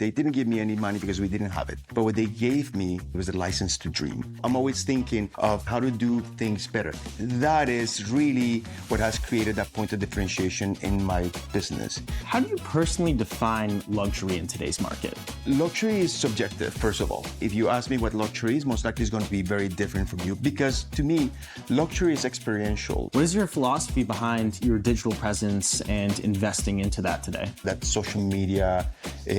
They didn't give me any money because we didn't have it. But what they gave me was a license to dream. I'm always thinking of how to do things better. That is really what has created that point of differentiation in my business. How do you personally define luxury in today's market? Luxury is subjective, first of all. If you ask me what luxury is, most likely it's going to be very different from you, because to me, luxury is experiential. What is your philosophy behind your digital presence and investing into that today? That social media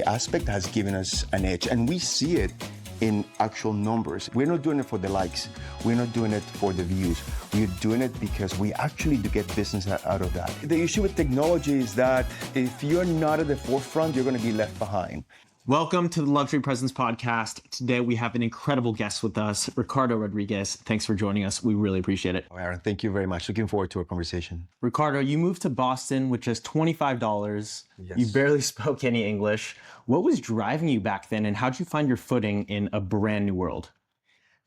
aspect has given us an edge, and we see it in actual numbers. We're not doing it for the likes. We're not doing it for the views. We're doing it because we actually do get business out of that. The issue with technology is that if you're not at the forefront, you're going to be left behind. Welcome to the Luxury Presence Podcast. Today we have an incredible guest with us, Ricardo Rodriguez. Thanks for joining us. We really appreciate it. Aaron, thank you very much. Looking forward to our conversation. Ricardo, you moved to Boston with just $25. Yes. You barely spoke any English. What was driving you back then, and how'd you find your footing in a brand new world?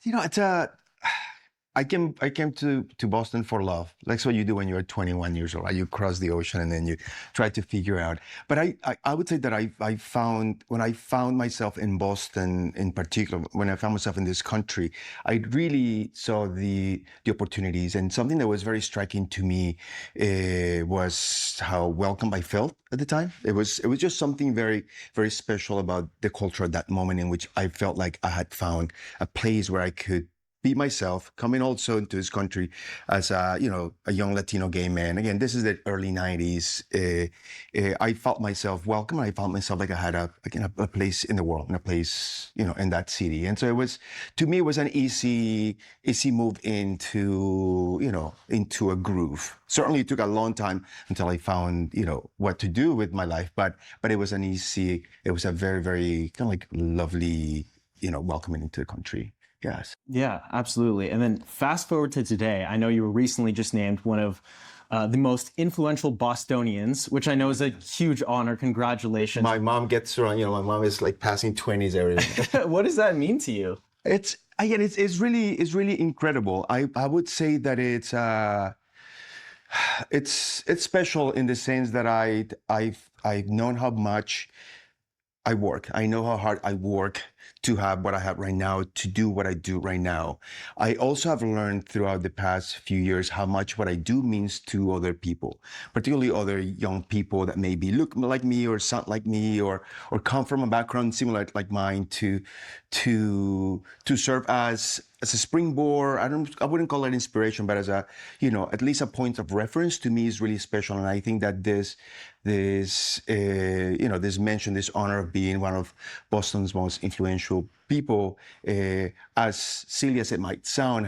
You know, I came to Boston for love. That's what you do when you're 21 years old. Right? You cross the ocean and then you try to figure out. But I would say that when I found myself in Boston in particular, when I found myself in this country, I really saw the opportunities. And something that was very striking to me was how welcome I felt at the time. It was just something very, very special about the culture at that moment, in which I felt like I had found a place where I could be myself, coming also into this country as a young Latino gay man. Again, this is the early 90s. I felt myself welcome. I felt myself like I had a place in the world, and a place, in that city. And so to me, it was an easy move into a groove. Certainly it took a long time until I found, what to do with my life, but it was it was a very, very kind of like lovely, welcoming into the country. Yes. Yeah, absolutely. And then fast forward to today. I know you were recently just named one of the most influential Bostonians, which I know is a huge honor. Congratulations. My mom gets around, my mom is like passing 20s every day. What does that mean to you? It's really incredible. I would say that it's special in the sense that I've known how much I work. I know how hard I work to have what I have right now, to do what I do right now. I also have learned throughout the past few years how much what I do means to other people, particularly other young people that maybe look like me or sound like me or come from a background similar like mine, to serve as a springboard. I wouldn't call it inspiration, but as at least a point of reference to me is really special. And I think that this mention, this honor of being one of Boston's most influential people, as silly as it might sound,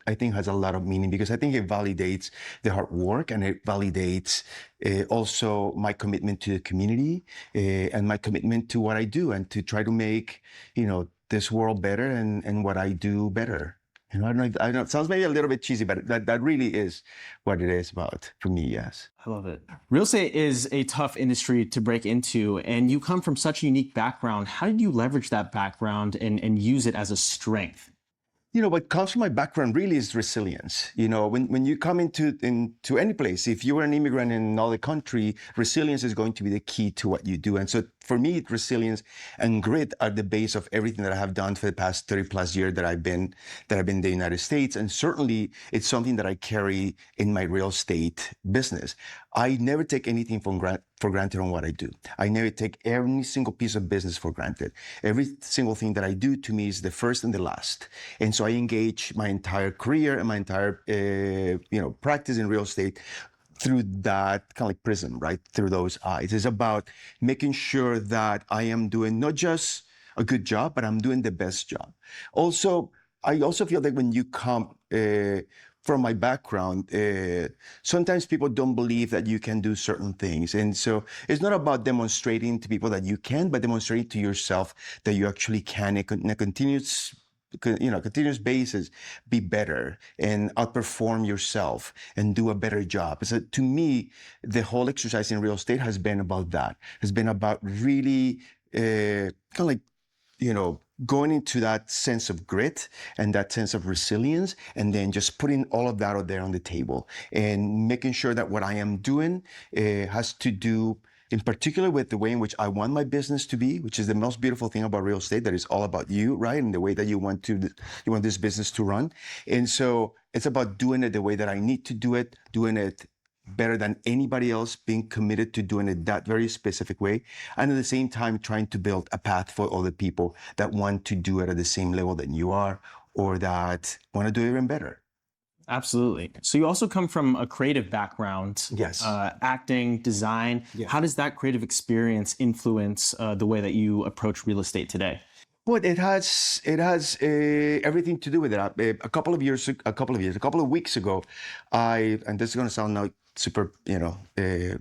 I think has a lot of meaning, because I think it validates the hard work, and it validates also my commitment to the community, and my commitment to what I do, and to try to make, this world better and what I do better. I don't know, it sounds maybe a little bit cheesy, but that really is what it is about for me, yes. I love it. Real estate is a tough industry to break into, and you come from such a unique background. How did you leverage that background and use it as a strength? What comes from my background really is resilience. When you come into any place, if you were an immigrant in another country, resilience is going to be the key to what you do. And so for me, resilience and grit are the base of everything that I have done for the past 30 plus years that I've been in the United States. And certainly it's something that I carry in my real estate business. I never take anything for granted on what I do. I never take every single piece of business for granted. Every single thing that I do, to me, is the first and the last. And so I engage my entire career and my entire practice in real estate through that kind of like prism, right? Through those eyes. It's about making sure that I am doing not just a good job, but I'm doing the best job. I also feel that when you come from my background, sometimes people don't believe that you can do certain things. And so it's not about demonstrating to people that you can, but demonstrating to yourself that you actually can, in a continuous basis, be better and outperform yourself and do a better job. So to me, the whole exercise in real estate has been about that. Has been about really kind of like, going into that sense of grit and that sense of resilience, and then just putting all of that out there on the table and making sure that what I am doing has to do in particular with the way in which I want my business to be, which is the most beautiful thing about real estate, that is all about you, right? And the way that you want this business to run. And so it's about doing it the way that I need to do it, doing it better than anybody else, being committed to doing it that very specific way. And at the same time, trying to build a path for other people that want to do it at the same level that you are, or that want to do it even better. Absolutely. So you also come from a creative background. Yes. Acting, design. Yes. How does that creative experience influence the way that you approach real estate today? Well, it has everything to do with it. A couple of weeks ago, and this is going to sound like super,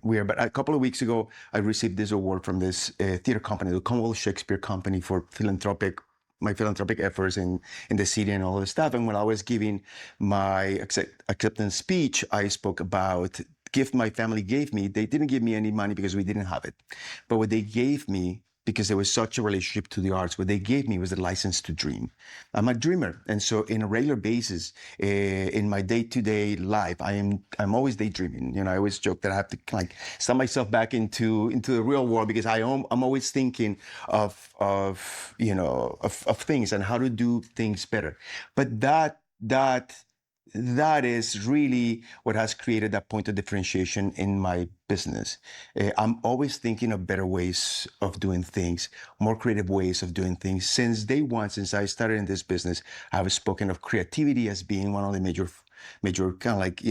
weird, but a couple of weeks ago, I received this award from this theater company, the Commonwealth Shakespeare Company, for my philanthropic efforts in the city and all this stuff. And when I was giving my acceptance speech, I spoke about gift my family gave me. They didn't give me any money because we didn't have it, but what they gave me, because there was such a relationship to the arts, what they gave me was a license to dream. I'm a dreamer, and so in a regular basis, in my day-to-day life, I'm always daydreaming. I always joke that I have to step myself back into the real world, because I'm always thinking of things and how to do things better. But that is really what has created that point of differentiation in my business. I'm always thinking of better ways of doing things, more creative ways of doing things. Since day one, since I started in this business, I've spoken of creativity as being one of the major kind of like,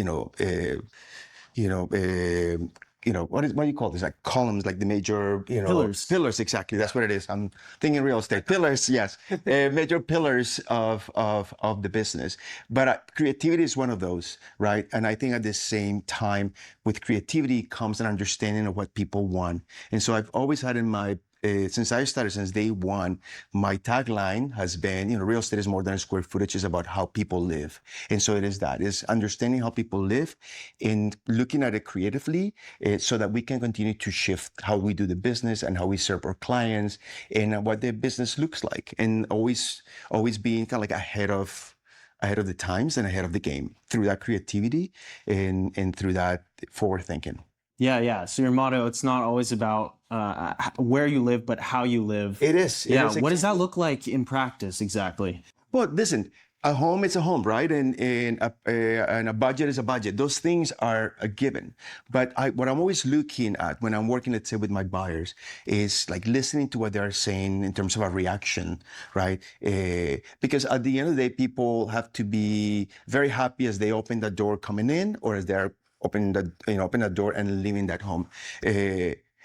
what do you call this? Like columns, like the major, Pillars. Pillars, exactly. That's what it is. I'm thinking real estate. Pillars, yes. Major pillars of the business. But creativity is one of those, right? And I think at the same time, with creativity comes an understanding of what people want. And so I've always had in my since I started, since day one, my tagline has been, real estate is more than a square footage, it's about how people live. And so it is that, is understanding how people live and looking at it creatively so that we can continue to shift how we do the business and how we serve our clients and what the business looks like. And always being kind of like ahead of the times and ahead of the game through that creativity and through that forward thinking. Yeah. So your motto, it's not always about where you live, but how you live. It is. What does that look like in practice exactly? Well, listen, a home is a home, right? And a budget is a budget. Those things are a given. But what I'm always looking at when I'm working, let's say, with my buyers is like listening to what they're saying in terms of a reaction, right? Because at the end of the day, people have to be very happy as they open the door coming in, or as they're open the door and leaving that home.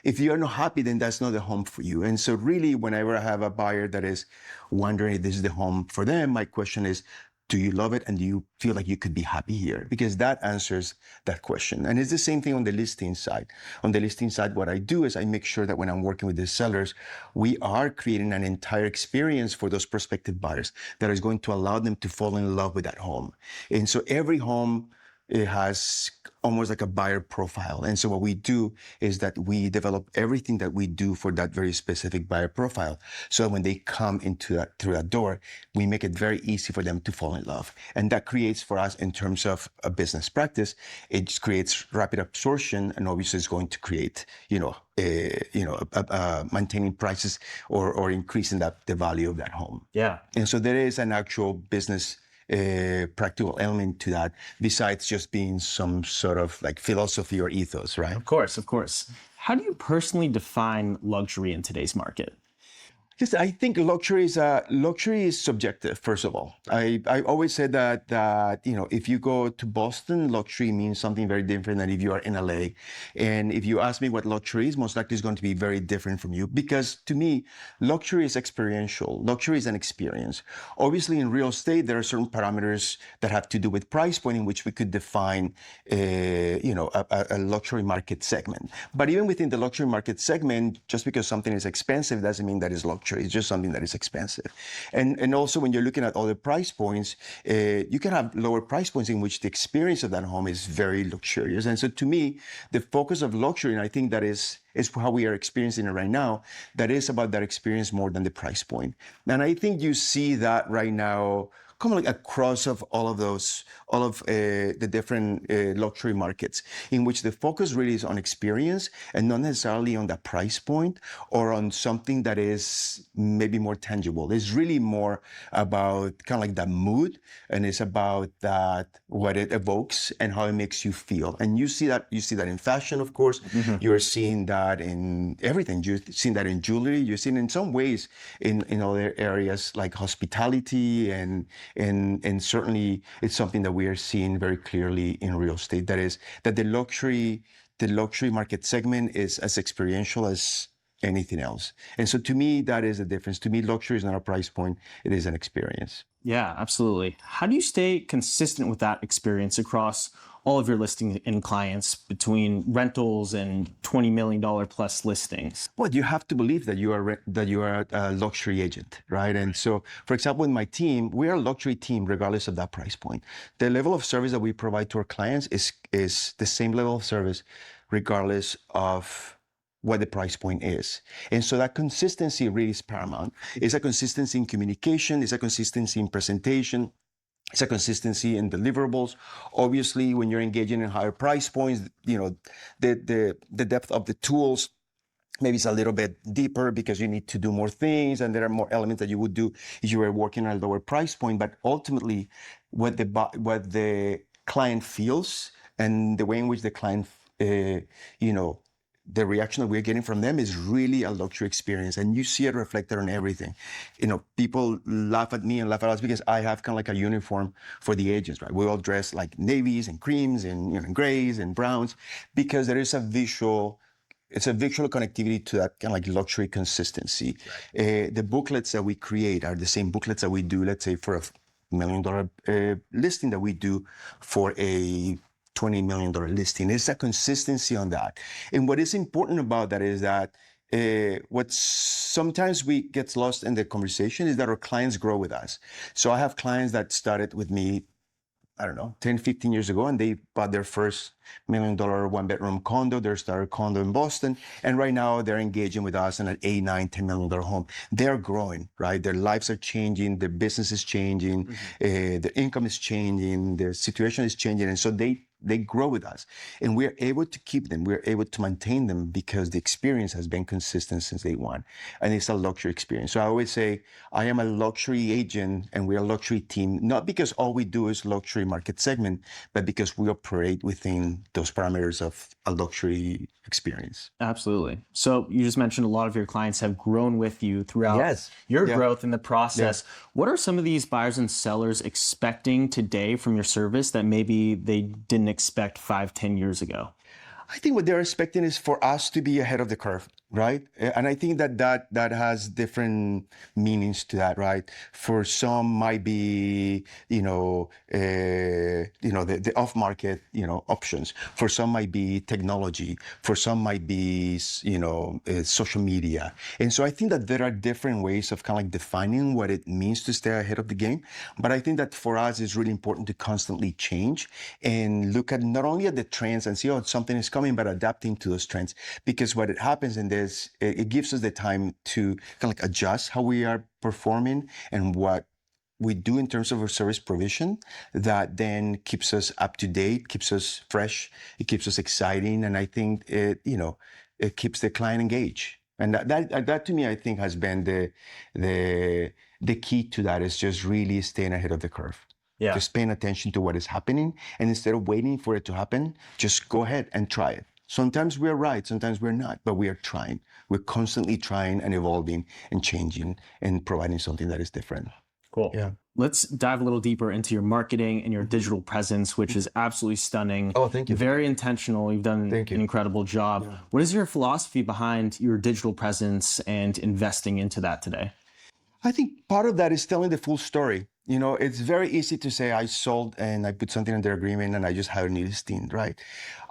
If you're not happy, then that's not the home for you. And so really, whenever I have a buyer that is wondering if this is the home for them, my question is, do you love it? And do you feel like you could be happy here? Because that answers that question. And it's the same thing on the listing side. On the listing side, what I do is I make sure that when I'm working with the sellers, we are creating an entire experience for those prospective buyers that is going to allow them to fall in love with that home. And so every home, it has almost like a buyer profile. And so what we do is that we develop everything that we do for that very specific buyer profile. So when they come through that door, we make it very easy for them to fall in love. And that creates for us, in terms of a business practice, it just creates rapid absorption, and obviously it's going to create, maintaining prices or increasing the value of that home. Yeah. And so there is an actual business practical element to that, besides just being some sort of like philosophy or ethos, right? Of course. How do you personally define luxury in today's market? Yes, I think luxury is subjective. First of all, I always said that if you go to Boston, luxury means something very different than if you are in LA. And if you ask me what luxury is, most likely it's going to be very different from you, because to me, luxury is experiential. Luxury is an experience. Obviously, in real estate, there are certain parameters that have to do with price point in which we could define a luxury market segment. But even within the luxury market segment, just because something is expensive doesn't mean that it's luxury. It's just something that is expensive. And also, when you're looking at other price points, you can have lower price points in which the experience of that home is very luxurious. And so to me, the focus of luxury, and I think that is how we are experiencing it right now, that is about that experience more than the price point. And I think you see that right now kind of like a cross of all of those, all of the different luxury markets, in which the focus really is on experience and not necessarily on the price point or on something that is maybe more tangible. It's really more about kind of like that mood, and it's about that what it evokes and how it makes you feel. And you see that in fashion, of course. You're seeing that in everything. You're seeing that in jewelry. You're seeing in some ways in other areas like hospitality, and certainly it's something that we are seeing very clearly in real estate. That is that the luxury market segment is as experiential as anything else. And so to me, that is the difference. To me, luxury is not a price point. It is an experience. Yeah, absolutely. How do you stay consistent with that experience across all of your listing and clients between rentals and $20 million plus listings? Well, you have to believe that you are a luxury agent, right? And so, for example, in my team, we are a luxury team regardless of that price point. The level of service that we provide to our clients is the same level of service regardless of what the price point is. And so that consistency really is paramount. It's a consistency in communication, it's a consistency in presentation, it's a consistency in deliverables. Obviously, when you're engaging in higher price points, the depth of the tools maybe it's a little bit deeper because you need to do more things, and there are more elements that you would do if you were working at a lower price point. But ultimately, what the client feels and the way in which the client, the reaction that we're getting from them is really a luxury experience, and you see it reflected on everything. People laugh at me and laugh at us because I have kind of like a uniform for the agents, right? We all dress like navies and creams and grays and browns because there is a visual connectivity to that kind of like luxury consistency. Right. The booklets that we create are the same booklets that we do, let's say, for $1 million listing that we do for a $20 million listing. It's a consistency on that. And what is important about that is that what sometimes gets lost in the conversation is that our clients grow with us. So I have clients that started with me, I don't know, 10, 15 years ago, and they bought their first $1 million one-bedroom condo, their starter condo in Boston, and right now they're engaging with us in an $8, $9, $10 million home. They're growing, right? Their lives are changing, their business is changing, their income is changing, their situation is changing, and so they grow with us. And we're able to keep them, we're able to maintain them because the experience has been consistent since day one. And it's a luxury experience. So I always say, I am a luxury agent and we're a luxury team, not because all we do is luxury market segment, but because we operate within those parameters of a luxury experience. Absolutely. So you just mentioned a lot of your clients have grown with you throughout your growth in the process. Yeah. What are some of these buyers and sellers expecting today from your service that maybe they didn't expect 5, 10 years ago? I think what they're expecting is for us to be ahead of the curve, right? And I think that has different meanings to that, right? For some might be, the off-market, options. For some might be technology. For some might be, social media. And so I think that there are different ways of kind of like defining what it means to stay ahead of the game. But I think that for us, it's really important to constantly change and look at not only at the trends and see, something is coming, but adapting to those trends. Because what happens in this, it gives us the time to kind of like adjust how we are performing and what we do in terms of our service provision that then keeps us up to date, keeps us fresh, it keeps us exciting. And I think it keeps the client engaged. And that to me, I think has been the key to that is just really staying ahead of the curve. Yeah. Just paying attention to what is happening. And instead of waiting for it to happen, just go ahead and try it. Sometimes we're right, sometimes we're not, but we are trying. We're constantly trying and evolving and changing and providing something that is different. Cool. Yeah. Let's dive a little deeper into your marketing and your digital presence, which is absolutely stunning. Oh, thank you. Very intentional. You've done an incredible job. Yeah. What is your philosophy behind your digital presence and investing into that today? I think part of that is telling the full story. It's very easy to say I sold and I put something in their agreement and I just hired a new listing, right?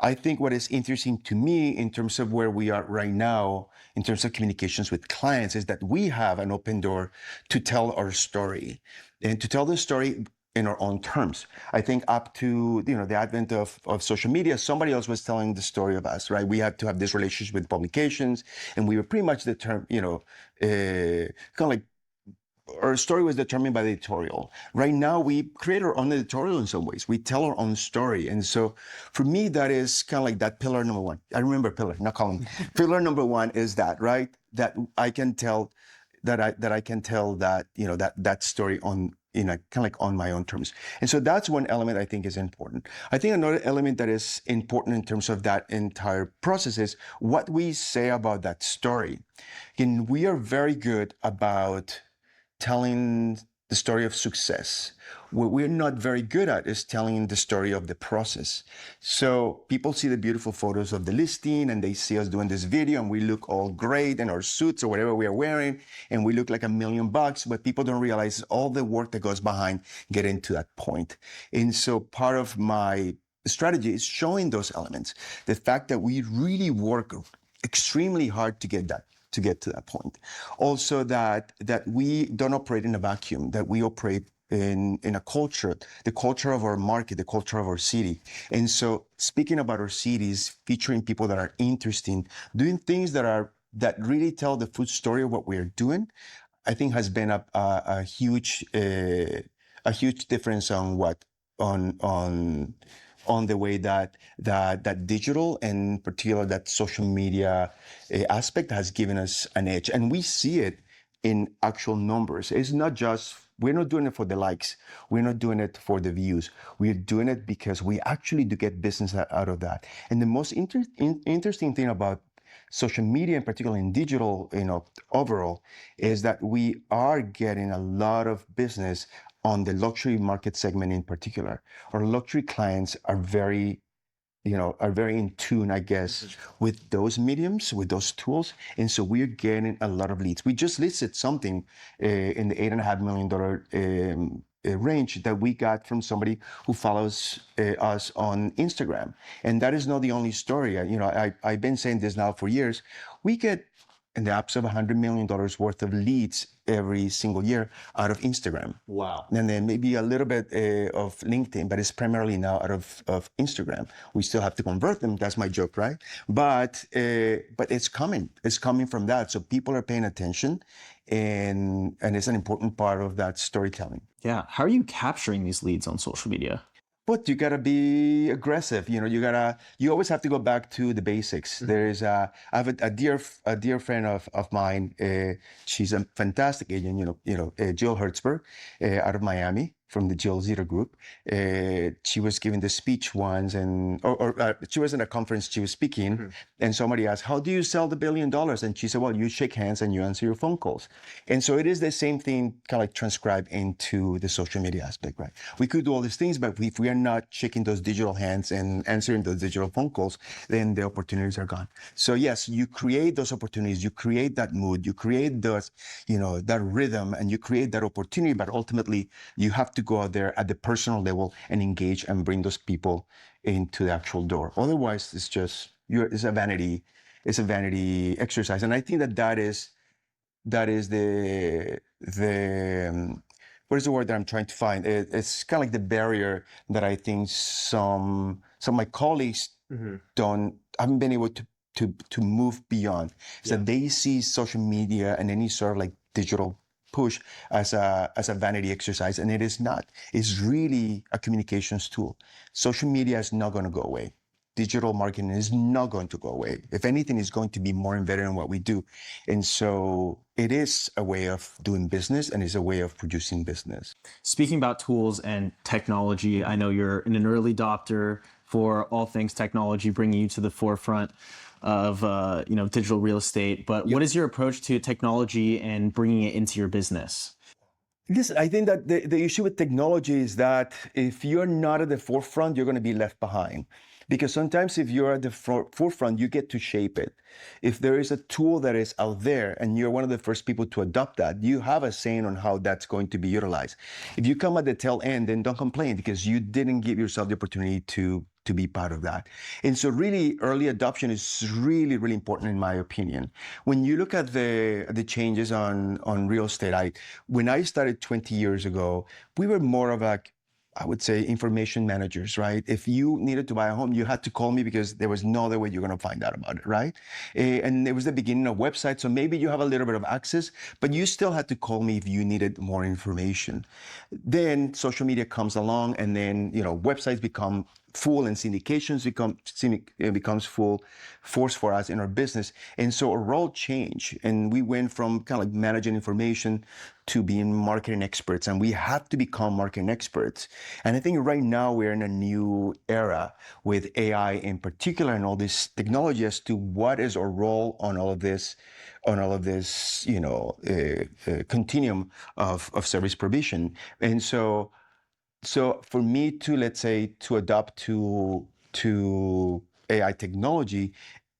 I think what is interesting to me in terms of where we are right now, in terms of communications with clients, is that we have an open door to tell our story and to tell the story in our own terms. I think up to the advent of social media, somebody else was telling the story of us, right? We had to have this relationship with publications, and we were pretty much the term, kind of like our story was determined by the editorial. Right now, we create our own editorial in some ways. We tell our own story. And so for me, that is kind of like that pillar number one. I remember pillar, not column. Pillar number one is that, right? That I can tell that, you know, that story on, you know, kind of like on my own terms. And so that's one element I think is important. I think another element that is important in terms of that entire process is what we say about that story. And we are very good about telling the story of success. What we're not very good at is telling the story of the process. So people see the beautiful photos of the listing and they see us doing this video and we look all great in our suits or whatever we are wearing and we look like $1,000,000, but people don't realize all the work that goes behind getting to that point. And so part of my strategy is showing those elements. The fact that we really work extremely hard to get to that point. Also that we don't operate in a vacuum, that we operate in a culture, the culture of our market, the culture of our city. And so speaking about our cities, featuring people that are interesting, doing things that really tell the full story of what we're doing, I think has been a huge difference on the way that digital and in particular that social media aspect has given us an edge. And we see it in actual numbers. It's not just, we're not doing it for the likes. We're not doing it for the views. We're doing it because we actually do get business out of that. And the most interesting thing about social media, in particular in digital, you know, overall, is that we are getting a lot of business on the luxury market segment in particular. Our luxury clients are very in tune, I guess, with those mediums, with those tools. And so we're getting a lot of leads. We just listed something in the $8.5 million range that we got from somebody who follows us on Instagram. And that is not the only story. I've been saying this now for years. We get in the apps of $100 million worth of leads every single year out of Instagram. Wow. And then maybe a little bit of LinkedIn, but it's primarily now out of Instagram. We still have to convert them. That's my joke, right? But it's coming. It's coming from that. So people are paying attention and it's an important part of that storytelling. Yeah. How are you capturing these leads on social media? But you gotta be aggressive. You always have to go back to the basics. Mm-hmm. I have a dear friend of mine. She's a fantastic agent. Jill Hertzberg, out of Miami, from the Jill Zeta Group. She was giving the speech once, or she was in a conference. She was speaking, mm-hmm. and somebody asked, "How do you sell the $1 billion?" And she said, "Well, you shake hands and you answer your phone calls." And so it is the same thing, kind of like transcribed into the social media aspect, right? We could do all these things, but if we are not shaking those digital hands and answering those digital phone calls, then the opportunities are gone. So yes, you create those opportunities, you create that mood, you create those, that rhythm, and you create that opportunity. But ultimately, you have to go out there at the personal level and engage and bring those people into the actual door. Otherwise, it's a vanity exercise. And I think that is the what is the word that I'm trying to find? It's kind of like the barrier that I think some of my colleagues mm-hmm. haven't been able to move beyond. So they see social media and any sort of like digital push as a vanity exercise, and it is not. It's really a communications tool. Social media is not going to go away. Digital marketing is not going to go away. If anything, it's going to be more embedded in what we do. And so it is a way of doing business and it's a way of producing business. Speaking about tools and technology, I know you're an early adopter for all things technology, bringing you to the forefront of digital real estate. But what is your approach to technology and bringing it into your business? Listen, I think that the issue with technology is that if you're not at the forefront, you're going to be left behind. Because sometimes if you're at the forefront, you get to shape it. If there is a tool that is out there and you're one of the first people to adopt that, you have a saying on how that's going to be utilized. If you come at the tail end, then don't complain because you didn't give yourself the opportunity to be part of that. And so really early adoption is really, really important in my opinion. When you look at the changes on real estate, when I started 20 years ago, we were more of I would say information managers, right? If you needed to buy a home, you had to call me because there was no other way you're going to find out about it, right? And it was the beginning of websites. So maybe you have a little bit of access, but you still had to call me if you needed more information. Then social media comes along, and then, websites become full and syndications becomes full force for us in our business. And so our role changed, and we went from kind of like managing information to being marketing experts, and we have to become marketing experts. And I think right now we're in a new era with AI in particular and all this technology as to what is our role on all of this, continuum of service provision. And so for me to, let's say, to adopt to AI technology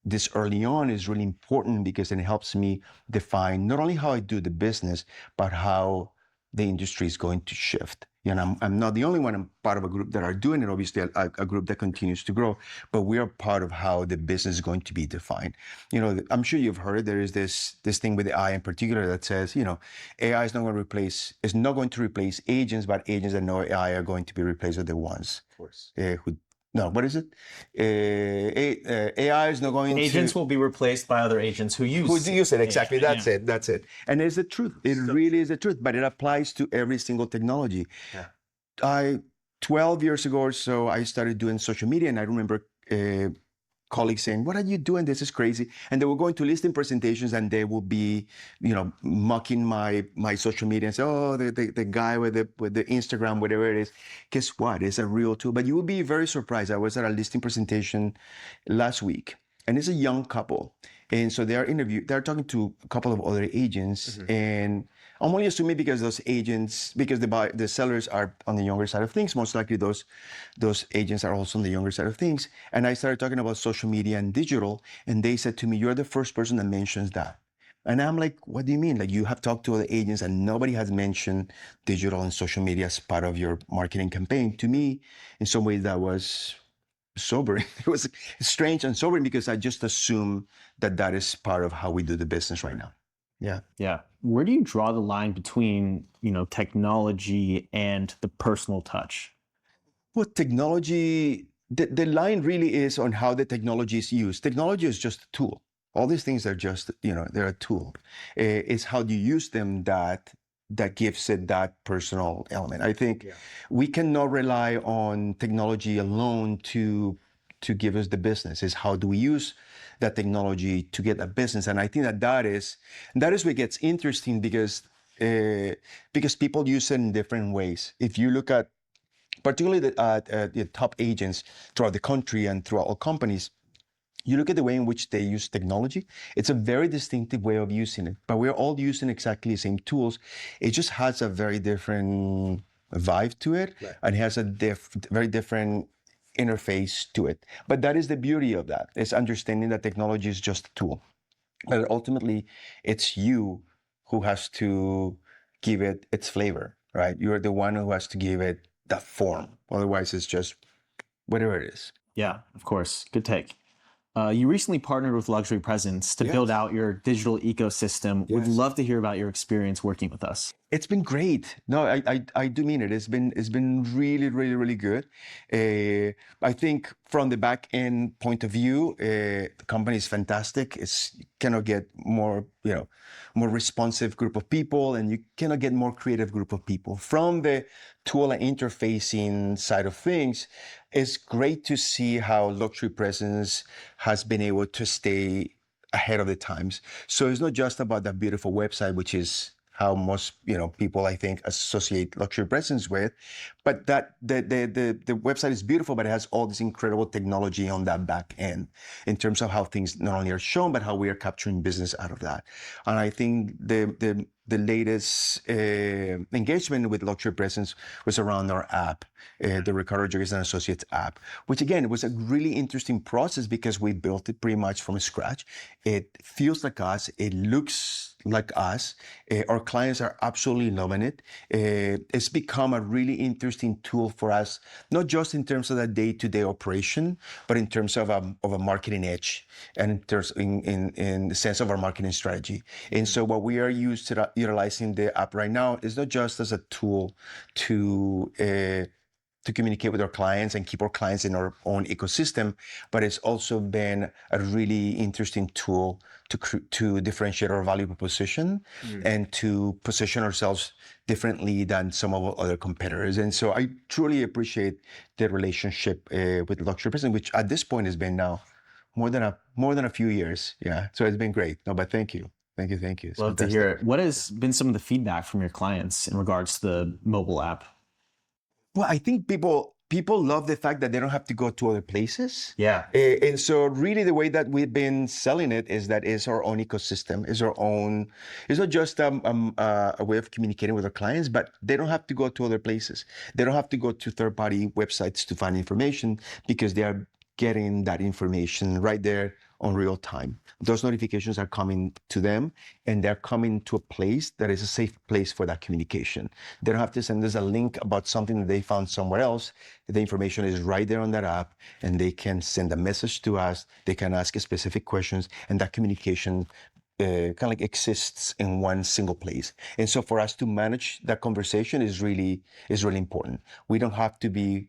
this early on is really important because it helps me define not only how I do the business, but how the industry is going to shift. I'm not the only one. I'm part of a group that are doing it, obviously a group that continues to grow, but we are part of how the business is going to be defined. I'm sure you've heard there is this thing with AI in particular that says, AI is not going to replace agents, but agents that know AI are going to be replaced with the ones who no, what is it? AI is not going Agents will be replaced by other agents who use it. Exactly. That's it. And it's the truth. It really is the truth, but it applies to every single technology. Yeah. 12 years ago or so, I started doing social media, and I remember colleagues saying, "What are you doing? This is crazy." And they were going to listing presentations, and they will be, mocking my social media and say, "Oh, the guy with the Instagram, whatever it is." Guess what? It's a real tool. But you will be very surprised. I was at a listing presentation last week, and it's a young couple. And so they're talking to a couple of other agents, and I'm only assuming because the sellers are on the younger side of things. Most likely those agents are also on the younger side of things. And I started talking about social media and digital, and they said to me, "You're the first person that mentions that." And I'm like, "What do you mean? Like, you have talked to other agents and nobody has mentioned digital and social media as part of your marketing campaign?" To me, in some ways, that was sobering. It was strange and sobering because I just assume that is part of how we do the business right now. Yeah. Yeah. Where do you draw the line between, technology and the personal touch? Well, technology, the line really is on how the technology is used. Technology is just a tool. All these things are just, they're a tool. It's how you use them that gives it that personal element. I think we cannot rely on technology alone to give us the business. It's how do we use that technology to get a business? And I think that is where it gets interesting because people use it in different ways. If you look at particularly the top agents throughout the country and throughout all companies, you look at the way in which they use technology, it's a very distinctive way of using it, but we're all using exactly the same tools. It just has a very different vibe to it, right, and has a very different interface to it. But that is the beauty of that, is understanding that technology is just a tool. But ultimately, it's you who has to give it its flavor, right? You're the one who has to give it that form. Otherwise, it's just whatever it is. Yeah, of course. Good take. You recently partnered with Luxury Presence to build out your digital ecosystem. Yes. Would love to hear about your experience working with us. It's been great. No, I do mean it. It's been really, really, really good. I think from the back end point of view, the company is fantastic. You cannot get more responsive group of people, and you cannot get more creative group of people. From the tool and interfacing side of things, it's great to see how Luxury Presence has been able to stay ahead of the times. So it's not just about that beautiful website, which is how most people, I think, associate Luxury Presence with, but that the website is beautiful, but it has all this incredible technology on that back end in terms of how things not only are shown, but how we are capturing business out of that. And I think the latest engagement with Luxury Presence was around our app, the Ricardo Rodriguez Associates app, which again was a really interesting process because we built it pretty much from scratch. It feels like us. It looks like us. Our clients are absolutely loving it. It's become a really interesting tool for us, not just in terms of the day-to-day operation, but in terms of a marketing edge and in the sense of our marketing strategy. And so what we are utilizing the app right now is not just as a tool to to communicate with our clients and keep our clients in our own ecosystem, but it's also been a really interesting tool to differentiate our value proposition and to position ourselves differently than some of our other competitors. And so I truly appreciate the relationship with Luxury Presence, which at this point has been now more than a few years. Yeah, so it's been great. No, but thank you. Thank you. It's Love fantastic. to hear it. What has been some of the feedback from your clients in regards to the mobile app? Well, I think people love the fact that they don't have to go to other places. Yeah. And so really the way that we've been selling it is that it's our own ecosystem, it's our own, it's not just a way of communicating with our clients, but they don't have to go to other places. They don't have to go to third-party websites to find information because they are getting that information right there on real time. Those notifications are coming to them and they're coming to a place that is a safe place for that communication. They don't have to send us a link about something that they found somewhere else. The information is right there on that app and they can send a message to us. They can ask specific questions and that communication kind of like exists in one single place. And so for us to manage that conversation is really important. We don't have to be,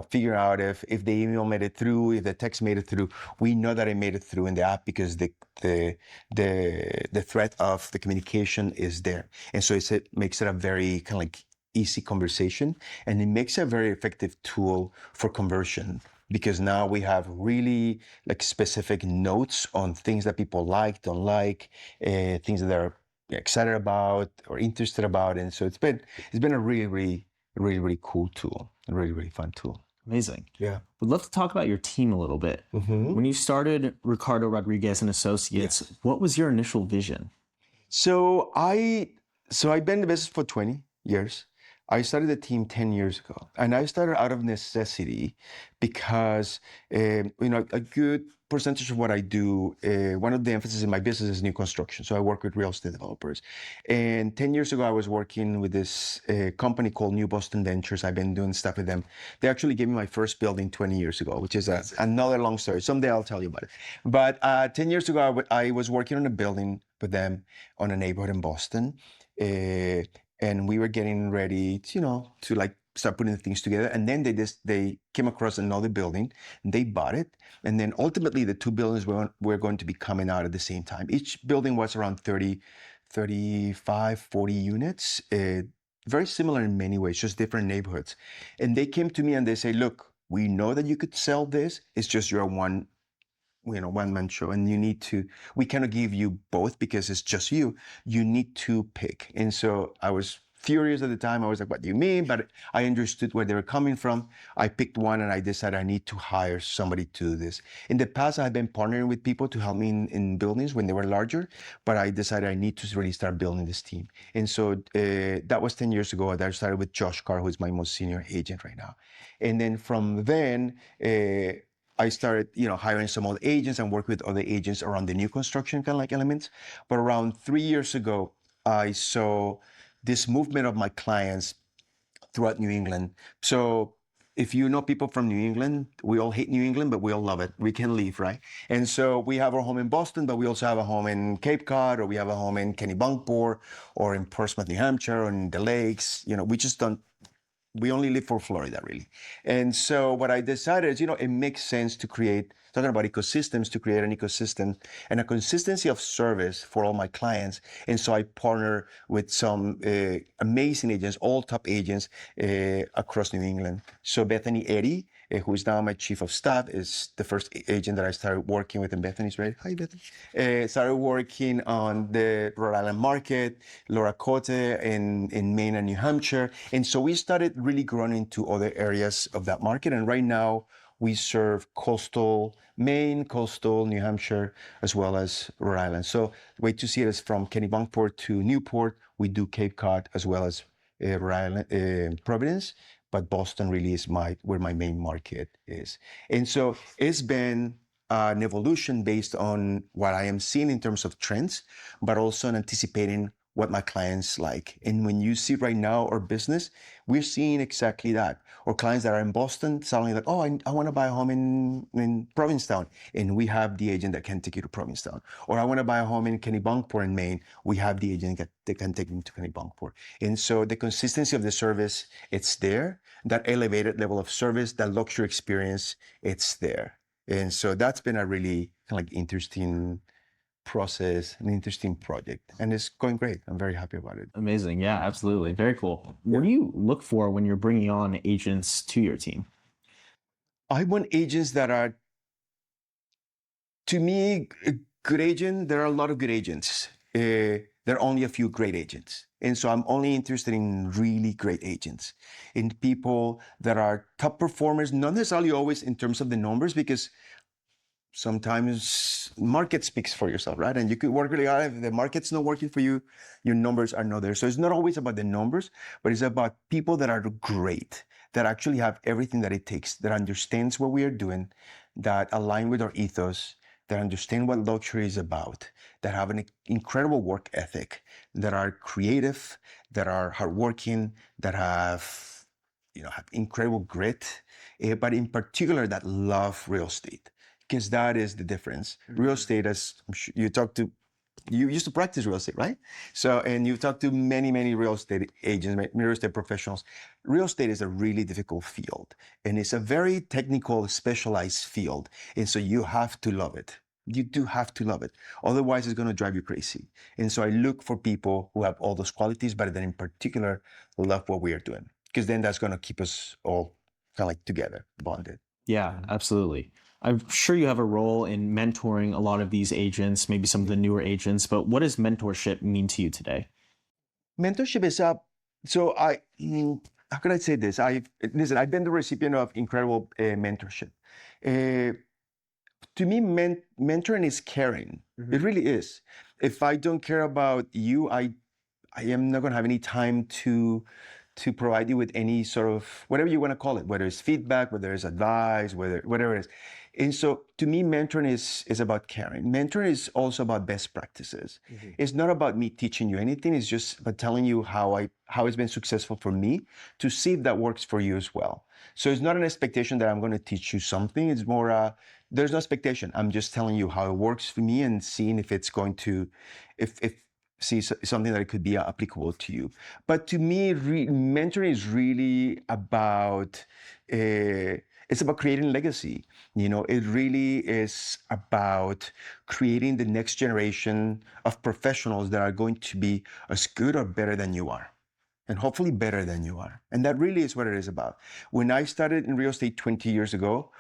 figure out if the email made it through, if the text made it through. We know that it made it through in the app because the thread of the communication is there. And so it makes it a very kind of like easy conversation, and it makes it a very effective tool for conversion. Because now we have really like specific notes on things that people like, don't like, things that they're excited about or interested about, and so it's been a really cool tool, a really fun tool. Amazing. Yeah. We'd love to talk about your team a little bit. Mm-hmm. When you started Ricardo Rodriguez and Associates, yes, what was your initial vision? So I've been in the business for 20 years. I started the team 10 years ago, and I started out of necessity because, a good percentage of what I do, one of the emphasis in my business is new construction. So I work with real estate developers. And 10 years ago, I was working with this company called New Boston Ventures. I've been doing stuff with them. They actually gave me my first building 20 years ago, which is another long story. Someday I'll tell you about it. But 10 years ago, I was working on a building with them on a neighborhood in Boston. And we were getting ready, to like start putting things together. And then they came across another building, and they bought it. And then ultimately the two buildings were going to be coming out at the same time. Each building was around 30, 35, 40 units, very similar in many ways, just different neighborhoods. And they came to me and they say, look, we know that you could sell this. It's just you're one-man show, and we cannot give you both because it's just you need to pick. And so I was furious at the time. I was like, what do you mean? But I understood where they were coming from. I picked one and I decided I need to hire somebody to do this. In the past, I had been partnering with people to help me in buildings when they were larger, but I decided I need to really start building this team. And so that was 10 years ago. I started with Josh Carr, who is my most senior agent right now. And then from then, I started, hiring some other agents and work with other agents around the new construction kind of like elements. But around 3 years ago, I saw this movement of my clients throughout New England. So if you know people from New England, we all hate New England, but we all love it. We can leave, right? And so we have our home in Boston, but we also have a home in Cape Cod, or we have a home in Kennebunkport, or in Portsmouth, New Hampshire, or in the lakes. We only live for Florida, really. And so what I decided is, it makes sense to talking about ecosystems, to create an ecosystem and a consistency of service for all my clients. And so I partner with some amazing agents, all top agents across New England. So Bethany Eddy, who is now my chief of staff, is the first agent that I started working with, and Bethany's ready. Hi, Bethany. Started working on the Rhode Island market, Laura Cote in Maine and New Hampshire. And so we started really growing into other areas of that market. And right now, we serve coastal Maine, coastal New Hampshire, as well as Rhode Island. So the way to see it is from Kennebunkport to Newport. We do Cape Cod as well as Rhode Island, Providence. But Boston really is where my main market is. And so it's been an evolution based on what I am seeing in terms of trends, but also anticipating what my clients like. And when you see right now our business, we're seeing exactly that. Or clients that are in Boston suddenly like, oh, I want to buy a home in Provincetown. And we have the agent that can take you to Provincetown. Or I want to buy a home in Kennebunkport in Maine. We have the agent that can take them to Kennebunkport. And so the consistency of the service, it's there. That elevated level of service, that luxury experience, it's there. And so that's been a really kind of like interesting process, an interesting project, and it's going great. I'm very happy about it. Amazing. Yeah, absolutely. Very cool. What do you look for when you're bringing on agents to your team? I want agents that are, to me, a good agent. There are a lot of good agents. There are only a few great agents. And so I'm only interested in really great agents, in people that are top performers, not necessarily always in terms of the numbers, because sometimes market speaks for yourself, right? And you could work really hard. If the market's not working for you, your numbers are not there. So it's not always about the numbers, but it's about people that are great, that actually have everything that it takes, that understands what we are doing, that align with our ethos, that understand what luxury is about, that have an incredible work ethic, that are creative, that are hardworking, that have, have incredible grit, but in particular that love real estate. Because that is the difference. Real estate, as you used to practice real estate, right? So, and you've talked to many, many real estate agents, real estate professionals. Real estate is a really difficult field, and it's a very technical, specialized field. And so you have to love it. You do have to love it. Otherwise, it's going to drive you crazy. And so I look for people who have all those qualities, but then in particular, love what we are doing. Because then that's going to keep us all kind of like together, bonded. Yeah, absolutely. I'm sure you have a role in mentoring a lot of these agents, maybe some of the newer agents, but what does mentorship mean to you today? Mentorship is how can I say this? I've been the recipient of incredible mentorship. To me, mentoring is caring. Mm-hmm. It really is. If I don't care about you, I am not going to have any time to provide you with any sort of, whatever you want to call it, whether it's feedback, whether it's advice, whatever it is. And so to me, mentoring is about caring. Mentoring is also about best practices. Mm-hmm. It's not about me teaching you anything. It's just about telling you how it's been successful for me, to see if that works for you as well. So it's not an expectation that I'm going to teach you something. It's more, there's no expectation. I'm just telling you how it works for me and seeing if it's going to, if see something that could be applicable to you. But to me, mentoring is really about, it's about creating legacy. It really is about creating the next generation of professionals that are going to be as good or better than you are. And hopefully better than you are. And that really is what it is about. When I started in real estate 20 years ago,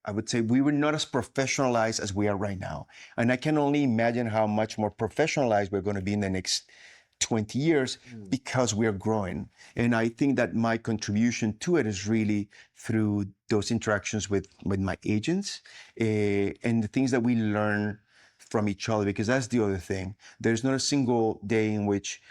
I would say we were not as professionalized as we are right now. And I can only imagine how much more professionalized we're going to be in the next 20 years because we are growing. And I think that my contribution to it is really through those interactions with my agents and the things that we learn from each other, because that's the other thing. There's not a single day in which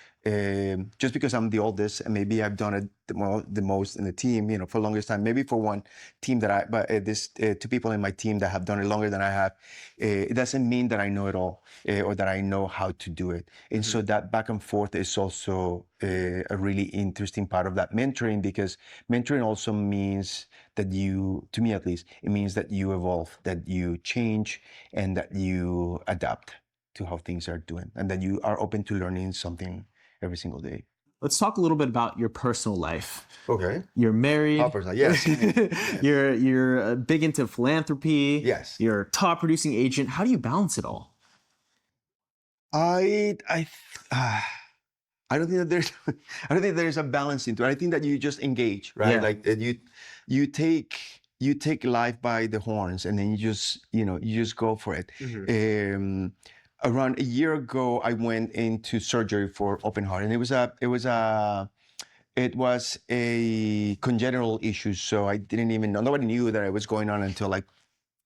just because I'm the oldest and maybe I've done it the most in the team, for the longest time, maybe for one team but this two people in my team that have done it longer than I have, it doesn't mean that I know it all or that I know how to do it. And so that back and forth is also a really interesting part of that mentoring, because mentoring also means that to me at least, it means that you evolve, that you change, and that you adapt to how things are doing, and that you are open to learning something every single day. Let's talk a little bit about your personal life. Okay. You're married. Yes. You're big into philanthropy. Yes. You're a top producing agent. How do you balance it all? I don't think that there's a balance into it. I think that you just engage, right? Yeah. Like you take life by the horns, and then you just go for it. Mm-hmm. Around a year ago, I went into surgery for open heart, and it was a congenital issue. So I didn't even know. Nobody knew that it was going on until like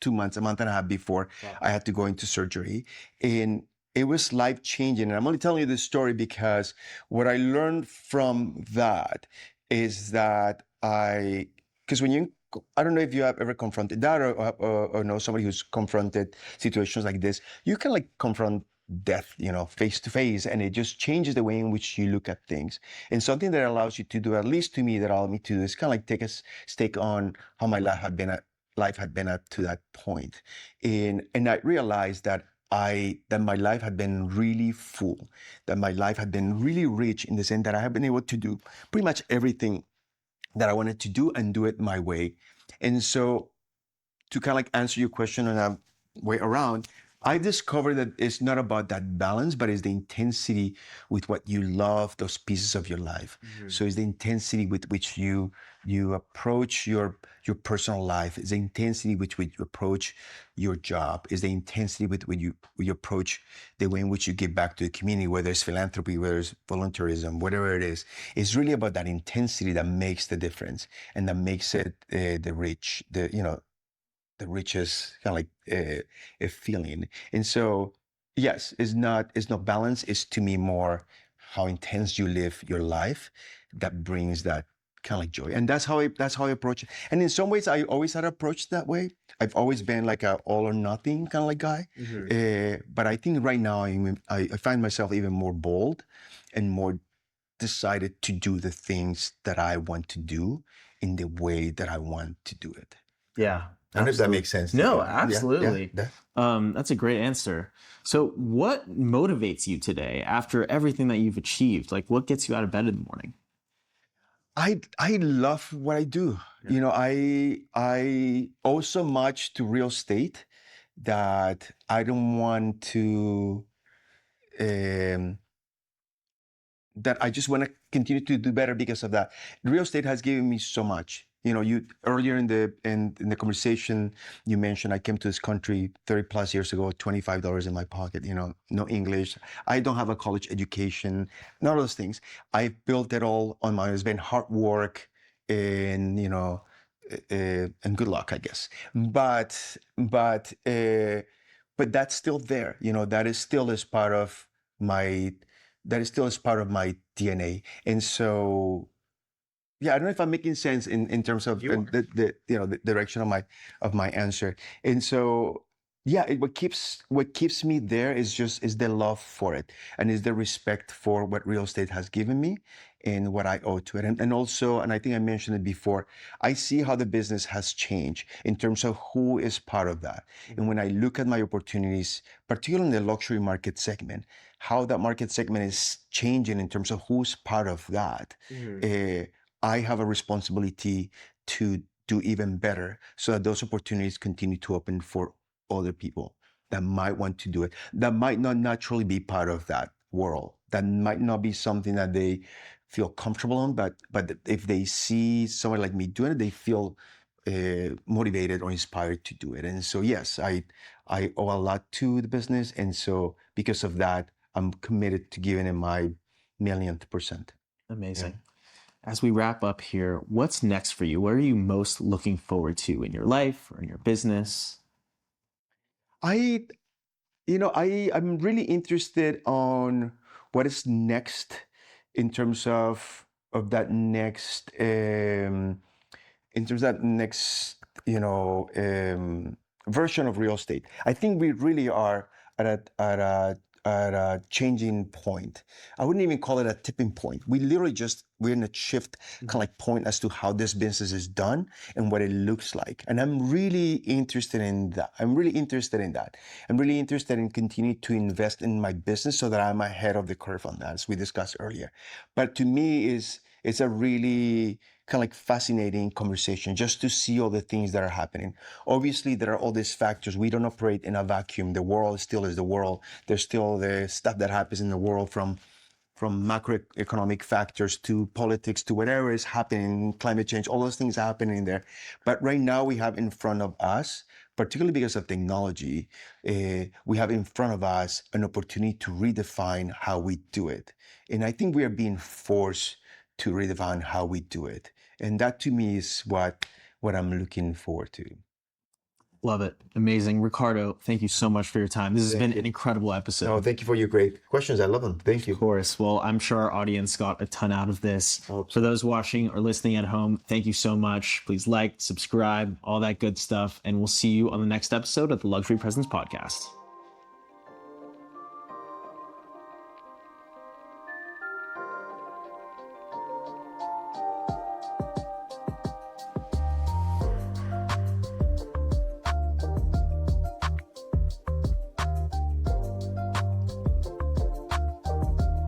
2 months, a month and a half before I had to go into surgery. And it was life-changing. And I'm only telling you this story because what I learned from that is that because I don't know if you have ever confronted that or know somebody who's confronted situations like this. You can confront death, face to face, and it just changes the way in which you look at things. And something that allows you to do, at least to me, that allowed me to do is kind of like take a stake on how my life had been up to that point. And I realized that my life had been really full, that my life had been really rich in the sense that I have been able to do pretty much everything that I wanted to do and do it my way. And so to kind of like answer your question in a way around, I discovered that it's not about that balance, but it's the intensity with what you love those pieces of your life. Mm-hmm. So it's the intensity with which you approach your personal life. It's the intensity with which you approach your job. It's the intensity with which you approach the way in which you give back to the community, whether it's philanthropy, whether it's volunteerism, whatever it is. It's really about that intensity that makes the difference and that makes it the richest kind of like a feeling. And so, yes, it's not balance. It's to me more how intense you live your life that brings that kind of like joy. And that's how I approach it. And in some ways, I always had approached that way. I've always been like a all or nothing kind of like guy. Mm-hmm. But I think right now I find myself even more bold and more decided to do the things that I want to do in the way that I want to do it. Yeah. I don't know if that makes sense. No, absolutely. Yeah. That's a great answer. So what motivates you today after everything that you've achieved? Like, what gets you out of bed in the morning? I love what I do. Yeah. I owe so much to real estate that I don't want to, that I just want to continue to do better because of that. Real estate has given me so much. You earlier in the conversation, you mentioned I came to this country 30 plus years ago, $25 in my pocket, no English. I don't have a college education, none of those things. I built it all on my own. It's been hard work and, and good luck, I guess. But that's still there. That still is part of my DNA. And so, yeah, I don't know if I'm making sense in terms of the direction of my answer. And so, yeah, what keeps me there is the love for it, and is the respect for what real estate has given me and what I owe to it. And also, and I think I mentioned it before, I see how the business has changed in terms of who is part of that. Mm-hmm. And when I look at my opportunities, particularly in the luxury market segment, how that market segment is changing in terms of who's part of that. Mm-hmm. I have a responsibility to do even better so that those opportunities continue to open for other people that might want to do it, that might not naturally be part of that world, that might not be something that they feel comfortable on, but if they see someone like me doing it, they feel motivated or inspired to do it. And so, yes, I owe a lot to the business. And so because of that, I'm committed to giving it my 1,000,000%. Amazing. Yeah. As we wrap up here, what's next for you? What are you most looking forward to in your life or in your business? I'm really interested on what is next in terms of that next version of real estate. I think we really are at a changing point. I wouldn't even call it a tipping point. We're in a shift kind of like point as to how this business is done and what it looks like. And I'm really interested in that. I'm really interested in continuing to invest in my business so that I'm ahead of the curve on that, as we discussed earlier. But to me, it's a really kind of like fascinating conversation just to see all the things that are happening. Obviously, there are all these factors. We don't operate in a vacuum. The world still is the world. There's still the stuff that happens in the world from macroeconomic factors to politics to whatever is happening, climate change, all those things happening there. But right now we have in front of us, particularly because of technology, we have in front of us an opportunity to redefine how we do it. And I think we are being forced to redefine how we do it. And that to me is what I'm looking forward to. Love it. Amazing. Ricardo, thank you so much for your time. This has been an incredible episode. Oh, thank you for your great questions. I love them. Thank you. Of course. Well, I'm sure our audience got a ton out of this. For those watching or listening at home, thank you so much. Please like, subscribe, all that good stuff. And we'll see you on the next episode of the Luxury Presence Podcast.